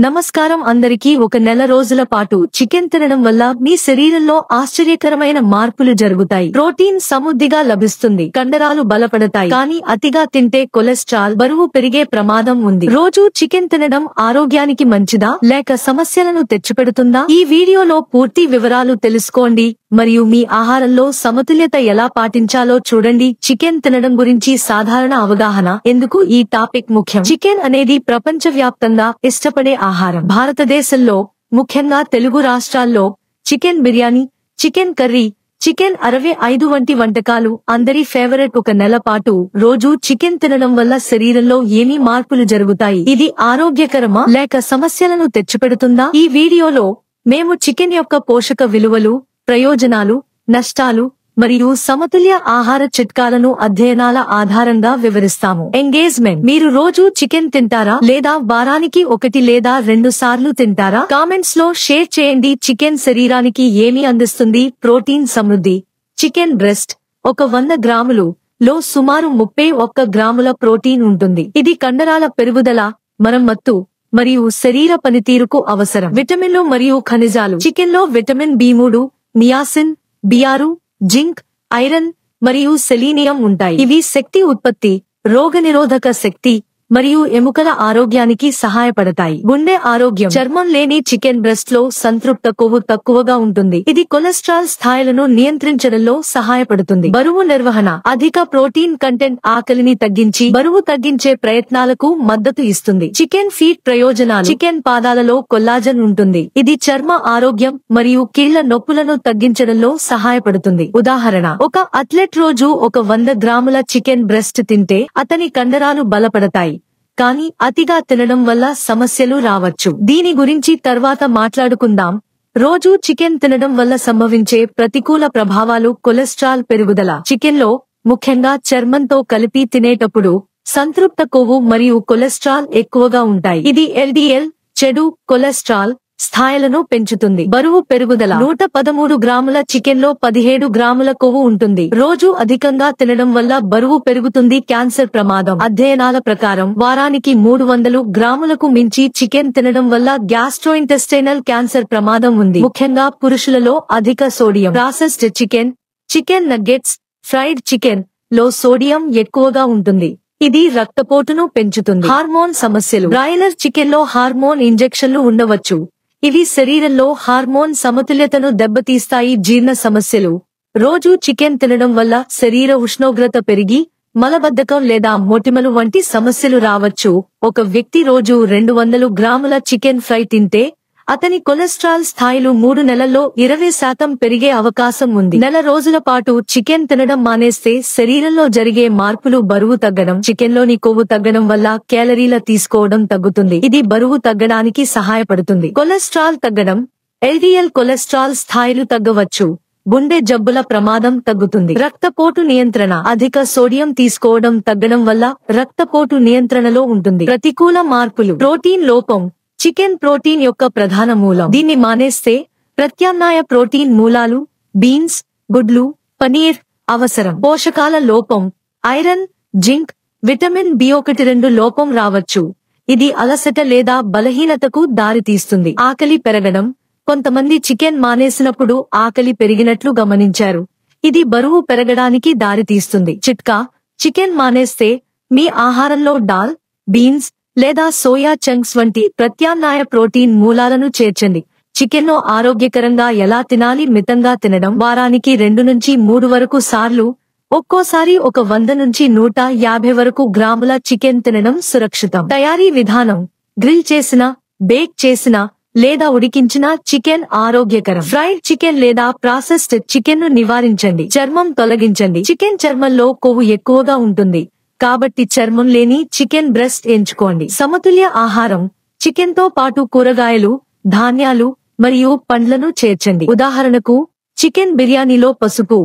నమస్కారం అందరికీ. ఒక నెల రోజుల పాటు చికెన్ తినడం వల్ల మీ శరీరంలో ఆశ్చర్యకరమైన మార్పులు జరుగుతాయి. ప్రోటీన్ సమృద్ధిగా లభిస్తుంది, కండరాలు బలపడతాయి. కానీ అతిగా తింటే కొలెస్ట్రాల్, బరువు పెరిగే ప్రమాదం ఉంది. రోజు చికెన్ తినడం ఆరోగ్యానికి మంచిదా లేక సమస్యలను తెచ్చిపెడుతుందా? ఈ వీడియోలో పూర్తి వివరాలు తెలుసుకోండి మరియు మీ ఆహారంలో సమతుల్యత ఎలా పాటించాలో చూడండి. చికెన్ తినడం గురించి సాధారణ అవగాహన. ఎందుకు ఈ టాపిక్ ముఖ్యం? చికెన్ అనేది ప్రపంచవ్యాప్తంగా ఇష్టపడే ఆహారం. భారతదేశంలో ముఖ్యంగా తెలుగు రాష్ట్రాల్లో chicken biryani, chicken curry, chicken 65 వంటి వంటకాలు అందరి ఫేవరెట్. ఒక నెల పాటు రోజు చికెన్ తినడం వల్ల శరీరంలో ఏమి మార్పులు జరుగుతాయి? ఇది ఆరోగ్యకరమా లేక సమస్యలను తెచ్చిపెడుతుందా? ఈ వీడియోలో మేము చికెన్ యొక్క పోషక విలువలు, ప్రయోజనాలు, నష్టాలు మరియు సమతుల్య ఆహార చిట్కాలను అధ్యయనాల ఆధారంగా వివరిస్తాము. ఎంగేజ్మెంట్. మీరు రోజు చికెన్ తింటారా లేదా వారానికి 1 లేదా 2 సార్లు తింటారా? కామెంట్స్ లో షేర్ చేయండి. చికెన్ శరీరానికి ఏమి అందిస్తుంది? ప్రోటీన్ సమృద్ధి. చికెన్ బ్రెస్ట్ ఒక 100 గ్రాములు లో సుమారు 31 గ్రాముల ప్రోటీన్ ఉంటుంది. ఇది కండరాల పెరుగుదల, మరమ్మత్తు మరియు శరీర పనితీరుకు అవసరం. విటమిన్లు మరియు ఖనిజాలు. చికెన్ లో vitamin B3, niacin, B6, zinc, iron మరియు సెలీనియం ఉంటాయి. ఇవి శక్తి ఉత్పత్తి, రోగనిరోధక శక్తి మరియు ఎముకల ఆరోగ్యానికి సహాయపడతాయి. గుండె ఆరోగ్యం. చర్మం లేని చికెన్ బ్రెస్ట్ లో సంతృప్త కొవ్వు తక్కువగా ఉంటుంది. ఇది కొలెస్ట్రాల్ స్థాయిలను నియంత్రించడంలో సహాయపడుతుంది. బరువు నిర్వహణ. అధిక ప్రోటీన్ కంటెంట్ ఆకలిని తగ్గించి బరువు తగ్గించే ప్రయత్నాలకు మద్దతు ఇస్తుంది. చికెన్ ఫీట్ ప్రయోజనాలు. చికెన్ పాదాలలో కొల్లాజన్ ఉంటుంది. ఇది చర్మ ఆరోగ్యం మరియు కీళ్ల నొప్పులను తగ్గించడంలో సహాయపడుతుంది. ఉదాహరణ, ఒక అథ్లెట్ రోజు ఒక 100 గ్రాముల చికెన్ బ్రెస్ట్ తింటే అతని కండరాలు బలపడతాయి. కానీ అతిగా తినడం వల్ల సమస్యలు రావచ్చు. దీని గురించి తర్వాత మాట్లాడుకుందాం. రోజు చికెన్ తినడం వల్ల సంభవించే ప్రతికూల ప్రభావాలు. కొలెస్ట్రాల్ పెరుగుదల. చికెన్ లో ముఖ్యంగా చర్మంతో కలిపి తినేటప్పుడు సంతృప్త కొవ్వు మరియు కొలెస్ట్రాల్ ఎక్కువగా ఉంటాయి. ఇది LDL చెడు కొలెస్ట్రాల్ స్థాయిలను పెంచుతుంది. బరువు పెరుగుదల. 113 గ్రాముల చికెన్ లో 17 గ్రాముల కొవ్వు ఉంటుంది. రోజు అధికంగా తినడం వల్ల బరువు పెరుగుతుంది. క్యాన్సర్ ప్రమాదం. అధ్యయనాల ప్రకారం వారానికి 300 గ్రాములకు మించి చికెన్ తినడం వల్ల గ్యాస్ట్రోఇంటెస్టైనల్ క్యాన్సర్ ప్రమాదం ఉంది. ముఖ్యంగా పురుషులలో అధిక sodium. Processed chicken, chicken nuggets, fried chicken లో సోడియం ఎక్కువగా ఉంటుంది. ఇది రక్తపోటును పెంచుతుంది. హార్మోన్ సమస్యలు. బ్రాయిలర్ చికెన్ లో హార్మోన్ ఇంజెక్షన్లు ఉండవచ్చు. ఇవి శరీరంలో హార్మోన్ సమతుల్యతను దెబ్బతీస్తాయి. జీర్ణ సమస్యలు. రోజు చికెన్ తినడం వల్ల శరీర ఉష్ణోగ్రత పెరిగి మలబద్ధకం లేదా మొటిమలు వంటి సమస్యలు రావచ్చు. ఒక వ్యక్తి రోజు 200 గ్రాముల చికెన్ ఫ్రై తింటే అతని కొలెస్ట్రాల్ స్థాయిలు 3 నెలల్లో 20% పెరిగే అవకాశం ఉంది. నెల రోజుల పాటు చికెన్ తినడం మానేస్తే శరీరంలో జరిగే మార్పులు. బరువు తగ్గడం. చికెన్ లోని కొవ్వు తగ్గడం వల్ల క్యాలరీల తీసుకోవడం తగ్గుతుంది. ఇది బరువు తగ్గడానికి సహాయపడుతుంది. కొలెస్ట్రాల్ తగ్గడం. LDL కొలెస్ట్రాల్ స్థాయిలు తగ్గవచ్చు. గుండె జబ్బుల ప్రమాదం తగ్గుతుంది. రక్తపోటు నియంత్రణ. అధిక సోడియం తీసుకోవడం తగ్గడం వల్ల రక్తపోటు నియంత్రణలో ఉంటుంది. ప్రతికూల మార్పులు. ప్రోటీన్ లోపం. చికెన్ ప్రోటీన్ యొక్క ప్రధాన మూలం. దీన్ని మానేస్తే ప్రత్యామ్నాయ ప్రోటీన్ మూలాలు, బీన్స్, గుడ్లు, పనీర్ అవసరం. పోషకాల లోపం. ఐరన్, జింక్, విటమిన్ B1-2 లోపం రావచ్చు. ఇది అలసట లేదా బలహీనతకు దారితీస్తుంది. ఆకలి పెరగడం. కొంతమంది చికెన్ మానేసినప్పుడు ఆకలి పెరిగినట్లు గమనించారు. ఇది బరువు పెరగడానికి దారితీస్తుంది. చిట్కా. చికెన్ మానేస్తే మీ ఆహారంలో దాల్, బీన్స్ లేదా సోయా చంక్స్ వంటి ప్రత్యామ్నాయ ప్రోటీన్ మూలాలను చేర్చండి. చికెన్ ను ఆరోగ్యకరంగా ఎలా తినాలి? మితంగా తినడం. వారానికి 2 నుంచి 3 వరకు సార్లు, ఒక్కోసారి ఒక 100 నుంచి 150 వరకు గ్రాముల చికెన్ తినడం సురక్షితం. తయారీ విధానం. గ్రిల్ చేసిన, బేక్ చేసిన లేదా ఉడికించిన చికెన్ ఆరోగ్యకరం. ఫ్రైడ్ చికెన్ లేదా ప్రాసెస్డ్ చికెన్ ను నివారించండి. చర్మం తొలగించండి. చికెన్ చర్మంలో కొవ్వు ఎక్కువగా ఉంటుంది కాబట్టి చర్మం లేని చికెన్ బ్రెస్ట్ ఎంచుకోండి. సమతుల్య ఆహారం. చికెన్ తో పాటు కూరగాయలు, ధాన్యాలు మరియు పండ్లను చేర్చండి. ఉదాహరణకు, చికెన్ బిర్యానీలో పసుపు,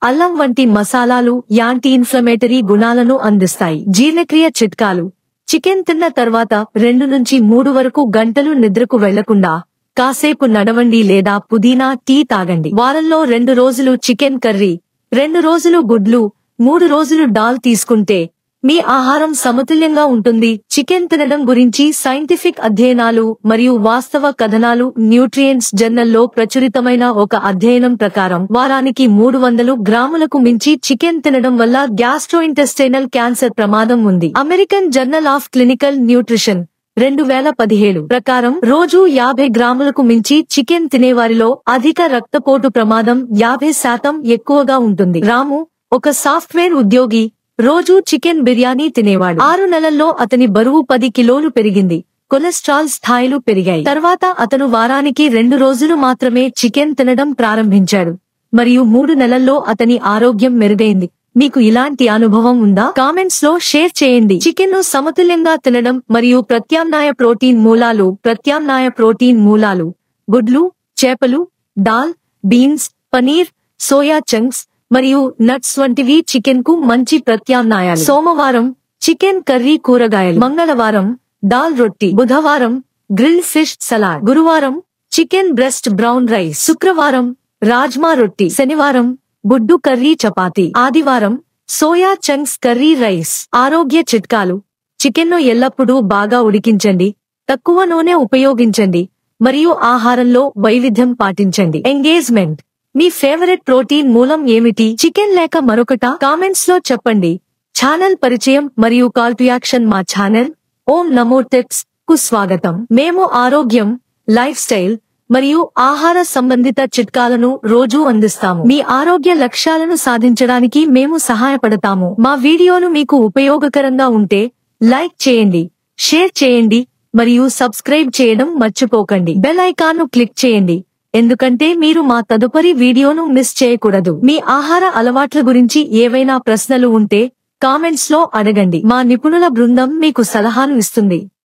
అల్లం వంటి మసాలాలు యాంటీ ఇన్ఫ్లమేటరీ గుణాలను అందిస్తాయి. జీర్ణక్రియ చిట్కాలు. చికెన్ తిన్న తర్వాత 2 నుంచి 3 వరకు గంటలు నిద్రకు వెళ్లకుండా కాసేపు నడవండి లేదా పుదీనా టీ తాగండి. వారంలో 2 రోజులు చికెన్ కర్రీ, 2 రోజులు గుడ్లు, 3 రోజులు దాల్ తీసుకుంటే మీ ఆహారం సమతుల్యంగా ఉంటుంది. చికెన్ తినడం గురించి సైంటిఫిక్ అధ్యయనాలు మరియు వాస్తవ కథనాలు న్యూట్రియంట్స్ జర్నల్లో ప్రచురితమైన ఒక అధ్యయనం ప్రకారం వారానికి 300 గ్రాములకు మించి చికెన్ తినడం వల్ల గ్యాస్ట్రోఇంటెస్టైనల్ క్యాన్సర్ ప్రమాదం ఉంది. American journal of clinical nutrition 2017 ప్రకారం రోజు 50 గ్రాములకు మించి చికెన్ తినేవారిలో అధిక రక్తపోటు ప్రమాదం 50% ఎక్కువగా ఉంటుంది. రాము ఒక సాఫ్ట్వేర్ ఉద్యోగి రోజూ చికెన్ బిర్యానీ తినేవాడు. 6 నెలల్లో అతని బరువు 10 కిలోలు పెరిగింది. కొలెస్ట్రాల్ స్థాయిలు పెరిగాయి. తర్వాత అతను వారానికి 2 రోజులు మాత్రమే చికెన్ తినడం ప్రారంభించాడు మరియు 3 నెలల్లో అతని ఆరోగ్యం మెరుగైంది. మీకు ఇలాంటి అనుభవం ఉందా? కామెంట్స్ లో షేర్ చేయండి. చికెన్ ను సమతుల్యంగా తినడం మరియు ప్రత్యామ్నాయ ప్రోటీన్ మూలాలు గుడ్లు, చేపలు, dal, beans, paneer, soya chunks మరియు నట్స్ వంటివి చికెన్ కు మంచి ప్రత్యామ్నాయాలు. సోమవారం చికెన్ కర్రీ కూరగాయలు, మంగళవారం దాల్ రొట్టి, బుధవారం గ్రిల్ ఫిష్ సలాడ్, గురువారం చికెన్ బ్రెస్ట్ బ్రౌన్ రైస్, శుక్రవారం రాజ్మా రొట్టి, శనివారం గుడ్డు కర్రీ చపాతీ, ఆదివారం సోయా చంక్స్ కర్రీ రైస్. ఆరోగ్య చిట్కాలు: చికెన్ ను ఎల్లప్పుడూ బాగా ఉడికించండి, తక్కువ నూనె ఉపయోగించండి మరియు ఆహారంలో వైవిధ్యం పాటించండి. ఎంగేజ్మెంట్: మీ ఫేవరెట్ ప్రోటీన్ మూలం ఏమిటి? చికెన్ లేక మరొకటా? కామెంట్స్ లో చెప్పండి. ఛానల్ పరిచయం మరియు కాల్ టు యాక్షన్. మా ఛానల్ ఓం నమో టిప్స్ కు స్వాగతం. మేము ఆరోగ్యం, లైఫ్ స్టైల్ మరియు ఆహార సంబంధిత చిట్కాలను రోజూ అందిస్తాము. మీ ఆరోగ్య లక్ష్యాలను సాధించడానికి మేము సహాయపడతాము. మా వీడియోలు మీకు ఉపయోగకరంగా ఉంటే లైక్ చేయండి, షేర్ చేయండి మరియు సబ్స్క్రైబ్ చేయడం మర్చిపోకండి. బెల్ ఐకాన్ ను క్లిక్ చేయండి ఎందుకంటే మీరు మా తదుపరి వీడియోను మిస్ చేయకూడదు. మీ ఆహార అలవాట్ల గురించి ఏవైనా ప్రశ్నలు ఉంటే కామెంట్స్ లో అడగండి. మా నిపుణుల బృందం మీకు సలహాను ఇస్తుంది.